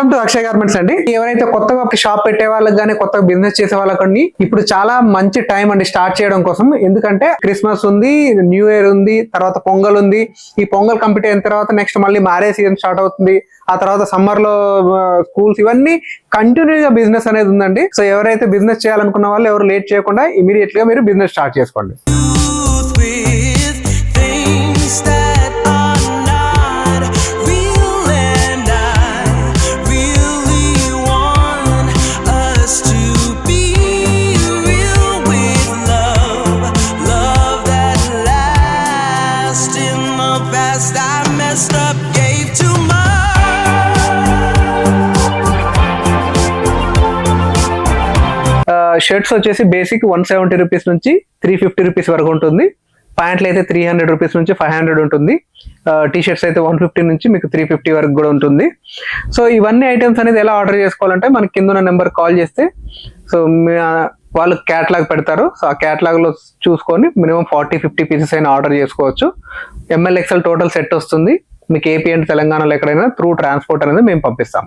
Welcome to Akshay garments అండి. ఎవరైతే కొత్తగా షాప్ పెట్టే వాళ్ళకి కానీ కొత్తగా బిజినెస్ చేసే వాళ్ళకి ఇప్పుడు చాలా మంచి టైం అండి స్టార్ట్ చేయడం కోసం. ఎందుకంటే క్రిస్మస్ ఉంది, న్యూ ఇయర్ ఉంది, తర్వాత పొంగల్ ఉంది. ఈ పొంగల్ కంప్లీట్ అయిన తర్వాత నెక్స్ట్ మళ్ళీ మ్యారేజ్ సీజన్ స్టార్ట్ అవుతుంది. ఆ తర్వాత సమ్మర్ లో స్కూల్స్ ఇవన్నీ కంటిన్యూగా బిజినెస్ అనేది ఉందండి. సో ఎవరైతే బిజినెస్ చేయాలనుకున్న వాళ్ళు ఎవరు లేట్ చేయకుండా ఇమీడియట్ గా మీరు బిజినెస్ స్టార్ట్ చేసుకోండి. షర్ట్స్ వచ్చేసి బేసిక్ 170 రూపీస్ నుంచి 350 రూపీస్ వరకు ఉంటుంది. ప్యాంట్లు అయితే 300 రూపీస్ నుంచి 500 ఉంటుంది. టీ షర్ట్స్ అయితే 150 నుంచి మీకు 350 వరకు కూడా ఉంటుంది. సో ఇవన్నీ ఐటమ్స్ అనేది ఎలా ఆర్డర్ చేసుకోవాలంటే మనకి కింద ఉన్న నెంబర్ కాల్ చేస్తే సో వాళ్ళు క్యాటలాగ్ పెడతారు. సో ఆ క్యాటలాగ్ లో చూసుకొని మినిమం 40-50 పీసెస్ అయినా ఆర్డర్ చేసుకోవచ్చు. ML XL టోటల్ సెట్ వస్తుంది. మీకు ఏపీ అండ్ తెలంగాణలో ఎక్కడైనా త్రూ ట్రాన్స్పోర్ట్ అనేది మేము పంపిస్తాం.